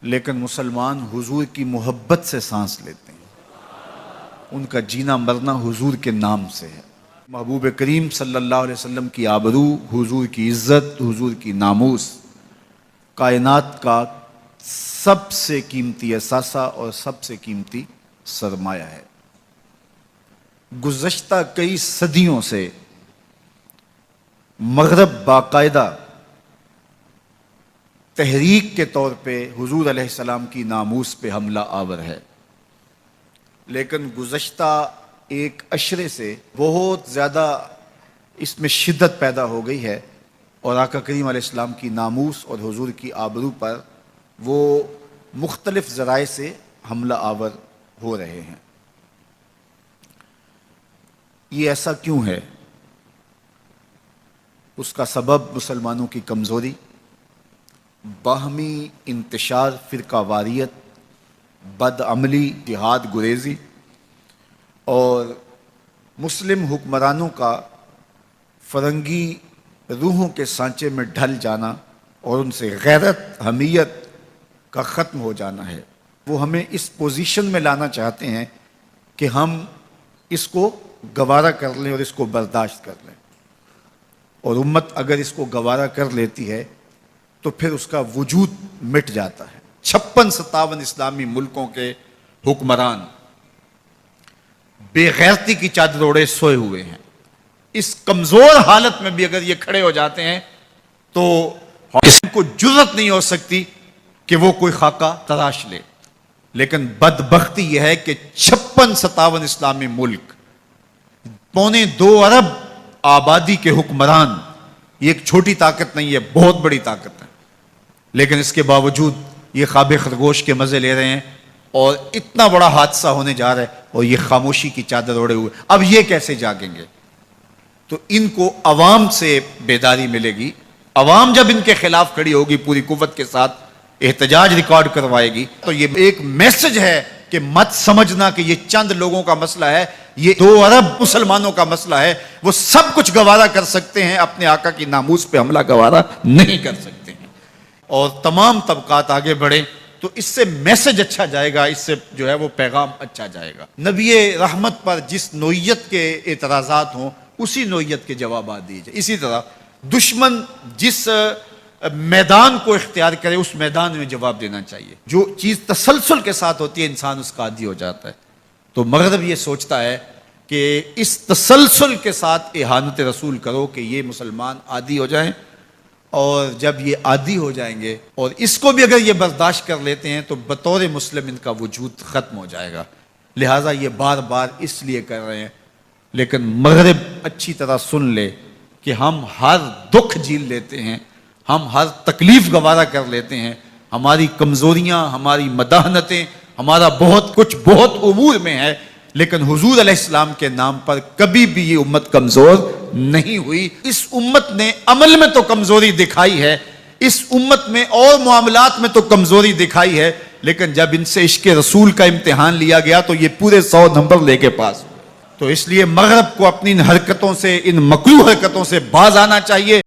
لیکن مسلمان حضور کی محبت سے سانس لیتے ہیں، ان کا جینا مرنا حضور کے نام سے ہے۔ محبوب کریم صلی اللہ علیہ وسلم کی آبرو، حضور کی عزت، حضور کی ناموس کائنات کا سب سے قیمتی اثاثہ اور سب سے قیمتی سرمایہ ہے۔ گزشتہ کئی صدیوں سے مغرب باقاعدہ تحریک کے طور پہ حضور علیہ السلام کی ناموس پہ حملہ آور ہے، لیکن گزشتہ ایک عشرے سے بہت زیادہ اس میں شدت پیدا ہو گئی ہے اور آقا کریم علیہ السلام کی ناموس اور حضور کی آبرو پر وہ مختلف ذرائع سے حملہ آور ہو رہے ہیں۔ یہ ایسا کیوں ہے؟ اس کا سبب مسلمانوں کی کمزوری، باہمی انتشار فرقہ واریت، بد عملی، جہاد گریزی اور مسلم حکمرانوں کا فرنگی روحوں کے سانچے میں ڈھل جانا اور ان سے غیرت حمیت کا ختم ہو جانا ہے۔ وہ ہمیں اس پوزیشن میں لانا چاہتے ہیں کہ ہم اس کو گوارا کر لیں اور اس کو برداشت کر لیں، اور امت اگر اس کو گوارا کر لیتی ہے تو پھر اس کا وجود مٹ جاتا ہے۔ 56-57 اسلامی ملکوں کے حکمران بے غیرتی کی چادر اوڑے سوئے ہوئے ہیں۔ اس کمزور حالت میں بھی اگر یہ کھڑے ہو جاتے ہیں تو اس کو جرأت نہیں ہو سکتی کہ وہ کوئی خاکہ تراش لے۔ لیکن بدبختی یہ ہے کہ 56-57 اسلامی ملک، 1.25 ارب آبادی کے حکمران، یہ ایک چھوٹی طاقت نہیں ہے، بہت بڑی طاقت ہے، لیکن اس کے باوجود یہ خواب خرگوش کے مزے لے رہے ہیں اور اتنا بڑا حادثہ ہونے جا رہا ہے اور یہ خاموشی کی چادر اوڑے ہوئے۔ اب یہ کیسے جاگیں گے؟ تو ان کو عوام سے بیداری ملے گی۔ عوام جب ان کے خلاف کھڑی ہوگی، پوری قوت کے ساتھ احتجاج ریکارڈ کروائے گی، تو یہ ایک میسج ہے کہ مت سمجھنا کہ یہ چند لوگوں کا مسئلہ ہے، یہ 2 ارب مسلمانوں کا مسئلہ ہے۔ وہ سب کچھ گوارا کر سکتے ہیں، اپنے آقا کی ناموس پہ حملہ گوارا نہیں کر سکتے ہیں۔ اور تمام طبقات آگے بڑھیں تو اس سے میسج اچھا جائے گا، اس سے جو ہے وہ پیغام اچھا جائے گا۔ نبی رحمت پر جس نوعیت کے اعتراضات ہوں اسی نوعیت کے جوابات دیجئے۔ اسی طرح دشمن جس میدان کو اختیار کرے اس میدان میں جواب دینا چاہیے۔ جو چیز تسلسل کے ساتھ ہوتی ہے انسان اس کا عادی ہو جاتا ہے۔ تو مغرب یہ سوچتا ہے کہ اس تسلسل کے ساتھ اہانت رسول کرو کہ یہ مسلمان عادی ہو جائیں، اور جب یہ عادی ہو جائیں گے اور اس کو بھی اگر یہ برداشت کر لیتے ہیں تو بطور مسلم ان کا وجود ختم ہو جائے گا۔ لہٰذا یہ بار بار اس لیے کر رہے ہیں، لیکن مغرب اچھی طرح سن لے کہ ہم ہر دکھ جھیل لیتے ہیں، ہم ہر تکلیف گوارا کر لیتے ہیں، ہماری کمزوریاں، ہماری مداحنتیں، ہمارا بہت کچھ بہت امور میں ہے، لیکن حضور علیہ السلام کے نام پر کبھی بھی یہ امت کمزور نہیں ہوئی۔ اس امت نے عمل میں تو کمزوری دکھائی ہے، اس امت میں اور معاملات میں تو کمزوری دکھائی ہے، لیکن جب ان سے عشق رسول کا امتحان لیا گیا تو یہ پورے 100 نمبر لے کے پاس ہوئے۔ تو اس لیے مغرب کو اپنی ان حرکتوں سے، ان مکروہ حرکتوں سے باز آنا چاہیے۔